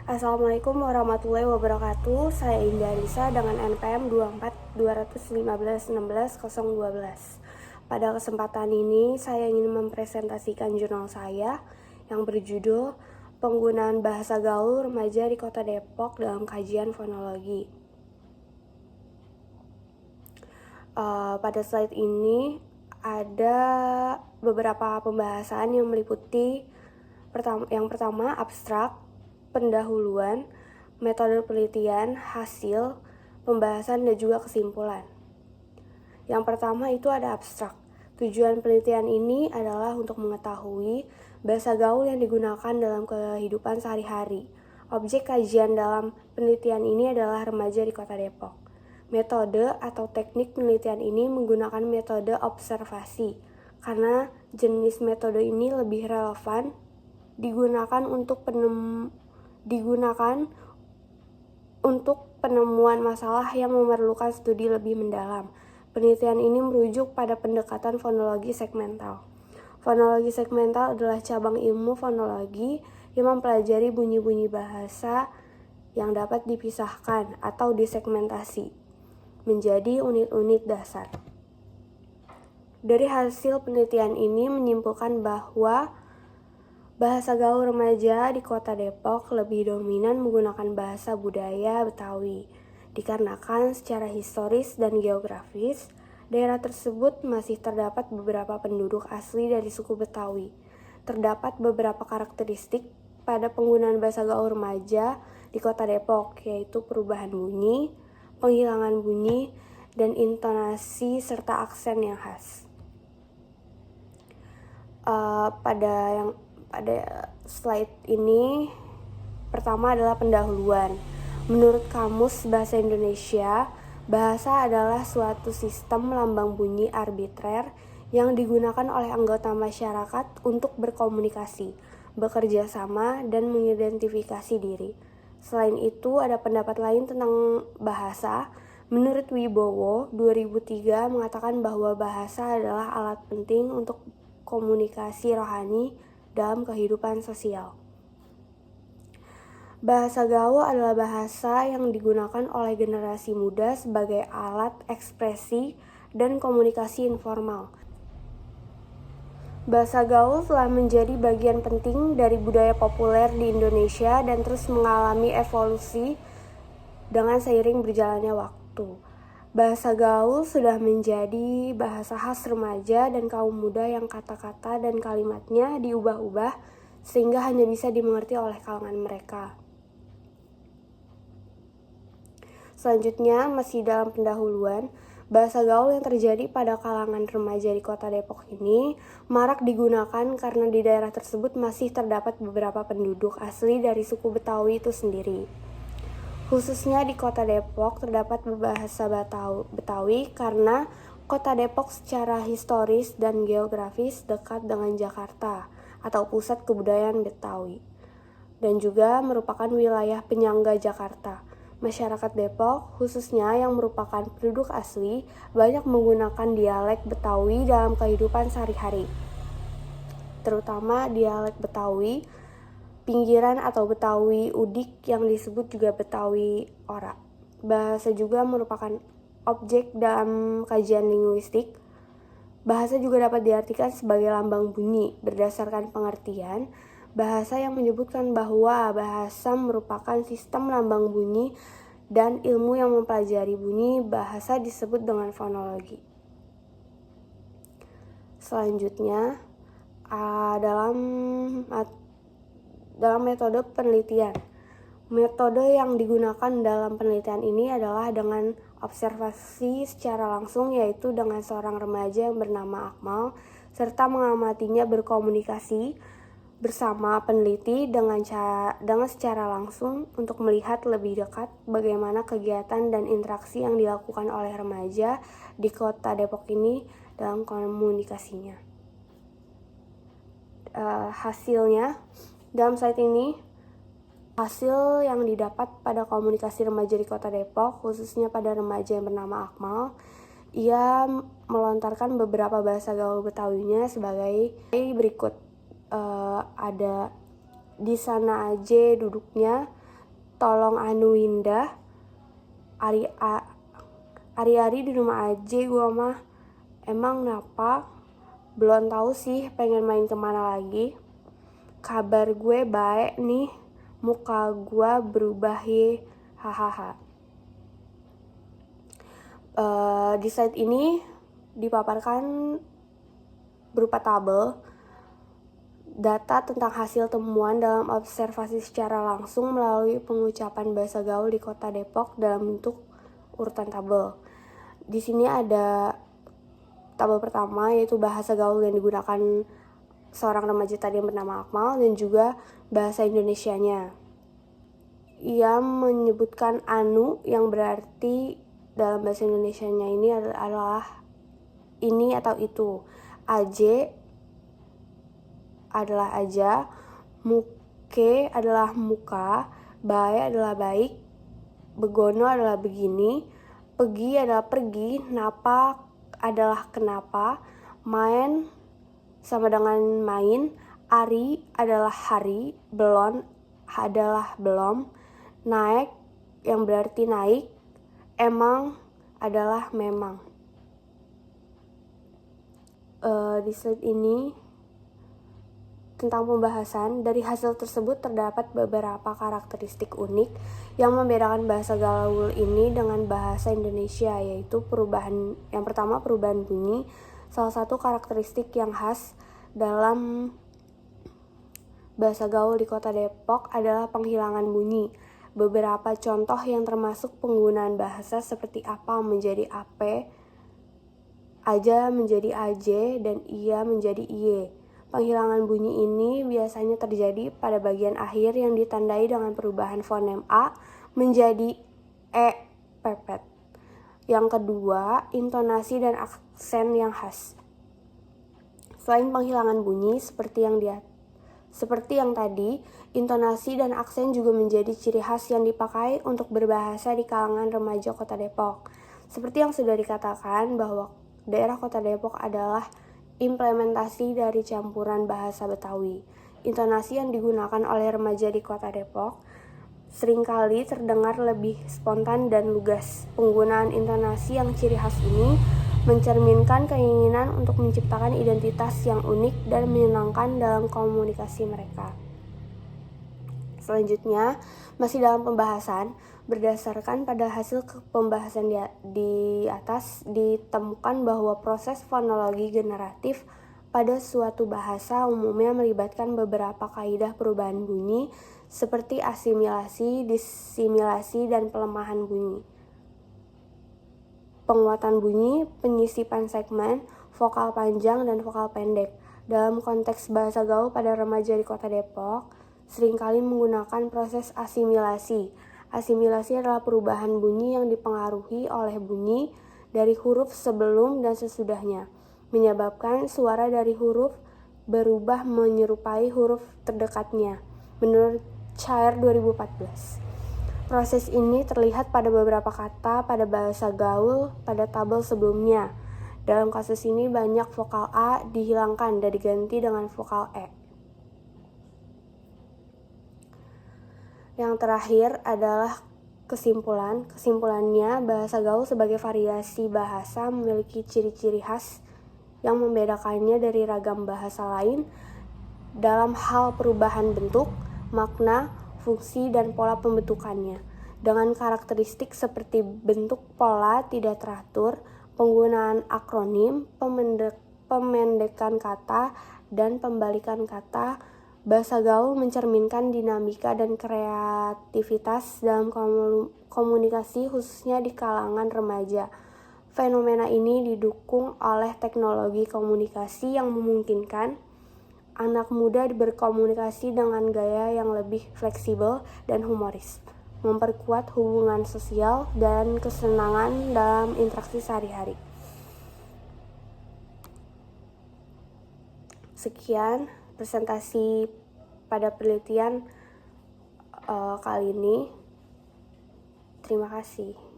Assalamualaikum warahmatullahi wabarakatuh. Saya Indah Risa dengan NPM 24 215 16 012. Pada kesempatan ini saya ingin mempresentasikan jurnal saya yang berjudul Penggunaan Bahasa Gaul Remaja di Kota Depok dalam Kajian Fonologi. Pada slide ini ada beberapa pembahasan yang meliputi yang pertama abstrak, pendahuluan, metode penelitian, hasil, pembahasan, dan juga kesimpulan. Yang pertama itu ada abstrak. Tujuan penelitian ini adalah untuk mengetahui bahasa gaul yang digunakan dalam kehidupan sehari-hari. Objek kajian dalam penelitian ini adalah remaja di Kota Depok. Metode atau teknik penelitian ini menggunakan metode observasi, karena jenis metode ini lebih relevan digunakan untuk penemuan masalah yang memerlukan studi lebih mendalam. Penelitian ini merujuk pada pendekatan fonologi segmental. Fonologi segmental adalah cabang ilmu fonologi yang mempelajari bunyi-bunyi bahasa yang dapat dipisahkan atau disegmentasi menjadi unit-unit dasar. Dari hasil penelitian ini menyimpulkan bahwa bahasa gaul remaja di Kota Depok lebih dominan menggunakan bahasa budaya Betawi, dikarenakan secara historis dan geografis, daerah tersebut masih terdapat beberapa penduduk asli dari suku Betawi. Terdapat beberapa karakteristik pada penggunaan bahasa gaul remaja di Kota Depok, yaitu perubahan bunyi, penghilangan bunyi, dan intonasi serta aksen yang khas. Pada slide ini pertama adalah pendahuluan. Menurut Kamus Bahasa Indonesia, bahasa adalah suatu sistem lambang bunyi arbitrer yang digunakan oleh anggota masyarakat untuk berkomunikasi, bekerja sama, dan mengidentifikasi diri. Selain itu, ada pendapat lain tentang bahasa. Menurut Wibowo 2003 mengatakan bahwa bahasa adalah alat penting untuk komunikasi rohani dalam kehidupan sosial. Bahasa gaul adalah bahasa yang digunakan oleh generasi muda sebagai alat ekspresi dan komunikasi informal. Bahasa gaul telah menjadi bagian penting dari budaya populer di Indonesia dan terus mengalami evolusi dengan seiring berjalannya waktu. Bahasa gaul sudah menjadi bahasa khas remaja dan kaum muda yang kata-kata dan kalimatnya diubah-ubah sehingga hanya bisa dimengerti oleh kalangan mereka. Selanjutnya, masih dalam pendahuluan, bahasa gaul yang terjadi pada kalangan remaja di Kota Depok ini marak digunakan karena di daerah tersebut masih terdapat beberapa penduduk asli dari suku Betawi itu sendiri. Khususnya di Kota Depok terdapat berbahasa Betawi karena Kota Depok secara historis dan geografis dekat dengan Jakarta atau pusat kebudayaan Betawi dan juga merupakan wilayah penyangga Jakarta. Masyarakat Depok, khususnya yang merupakan penduduk asli, banyak menggunakan dialek Betawi dalam kehidupan sehari-hari, terutama dialek Betawi pinggiran atau Betawi Udik yang disebut juga Betawi Ora. Bahasa juga merupakan objek dalam kajian linguistik. Bahasa juga dapat diartikan sebagai lambang bunyi berdasarkan pengertian bahasa yang menyebutkan bahwa bahasa merupakan sistem lambang bunyi dan ilmu yang mempelajari bunyi bahasa disebut dengan fonologi. Selanjutnya, dalam metode penelitian. Metode yang digunakan dalam penelitian ini adalah dengan observasi secara langsung, yaitu dengan seorang remaja yang bernama Akmal, serta mengamatinya berkomunikasi bersama peneliti dengan secara langsung untuk melihat lebih dekat bagaimana kegiatan dan interaksi yang dilakukan oleh remaja di Kota Depok ini dalam komunikasinya. Hasilnya, dalam slide ini, hasil yang didapat pada komunikasi remaja di Kota Depok, khususnya pada remaja yang bernama Akmal, ia melontarkan beberapa bahasa gaul Betawinya sebagai berikut. Ada di sana aja duduknya, tolong anu indah, ari-ari di rumah aja gua mah. Emang kenapa? Belum tahu sih pengen main kemana lagi. Kabar gue baik nih, muka gue berubah ye, hahaha. Di slide ini dipaparkan berupa tabel data tentang hasil temuan dalam observasi secara langsung melalui pengucapan bahasa gaul di Kota Depok dalam bentuk urutan tabel. Di sini ada tabel pertama yaitu bahasa gaul yang digunakan seorang remaja tadi yang bernama Akmal dan juga bahasa Indonesianya. Ia menyebutkan anu yang berarti dalam bahasa Indonesianya ini adalah ini atau itu. Aje adalah aja, muke adalah muka, bae adalah baik, begono adalah begini, pergi adalah pergi, napa adalah kenapa, main sama dengan main, ari adalah hari, belum adalah belum, naik yang berarti naik, emang adalah memang. Di slide ini tentang pembahasan, dari hasil tersebut terdapat beberapa karakteristik unik yang membedakan bahasa gaul ini dengan bahasa Indonesia, yaitu yang pertama perubahan bunyi. Salah satu karakteristik yang khas dalam bahasa gaul di Kota Depok adalah penghilangan bunyi. Beberapa contoh yang termasuk penggunaan bahasa seperti apa menjadi ape, aja menjadi aje, dan iya menjadi iye. Penghilangan bunyi ini biasanya terjadi pada bagian akhir yang ditandai dengan perubahan fonem A menjadi E pepet. Yang kedua, intonasi dan aksen yang khas. Selain penghilangan bunyi seperti yang tadi, intonasi dan aksen juga menjadi ciri khas yang dipakai untuk berbahasa di kalangan remaja Kota Depok. Seperti yang sudah dikatakan bahwa daerah Kota Depok adalah implementasi dari campuran bahasa Betawi. Intonasi yang digunakan oleh remaja di Kota Depok seringkali terdengar lebih spontan dan lugas. Penggunaan intonasi yang ciri khas ini mencerminkan keinginan untuk menciptakan identitas yang unik dan menyenangkan dalam komunikasi mereka. Selanjutnya, masih dalam pembahasan, berdasarkan pada hasil pembahasan di atas ditemukan bahwa proses fonologi generatif pada suatu bahasa umumnya melibatkan beberapa kaidah perubahan bunyi seperti asimilasi, disimilasi, dan pelemahan bunyi. Penguatan bunyi, penyisipan segmen, vokal panjang, dan vokal pendek. Dalam konteks bahasa gaul pada remaja di Kota Depok, seringkali menggunakan proses asimilasi. Asimilasi adalah perubahan bunyi yang dipengaruhi oleh bunyi dari huruf sebelum dan sesudahnya, menyebabkan suara dari huruf berubah menyerupai huruf terdekatnya. Menurut Chair 2014. Proses ini terlihat pada beberapa kata pada bahasa gaul pada tabel sebelumnya. Dalam kasus ini banyak vokal A dihilangkan dan diganti dengan vokal E. Yang terakhir adalah kesimpulan. Kesimpulannya, bahasa gaul sebagai variasi bahasa memiliki ciri-ciri khas yang membedakannya dari ragam bahasa lain dalam hal perubahan bentuk, makna, fungsi, dan pola pembentukannya. Dengan karakteristik seperti bentuk pola tidak teratur, penggunaan akronim, pemendekan kata, dan pembalikan kata, bahasa gaul mencerminkan dinamika dan kreativitas dalam komunikasi khususnya di kalangan remaja. Fenomena ini didukung oleh teknologi komunikasi yang memungkinkan anak muda berkomunikasi dengan gaya yang lebih fleksibel dan humoris, memperkuat hubungan sosial dan kesenangan dalam interaksi sehari-hari. Sekian presentasi pada penelitian kali ini. Terima kasih.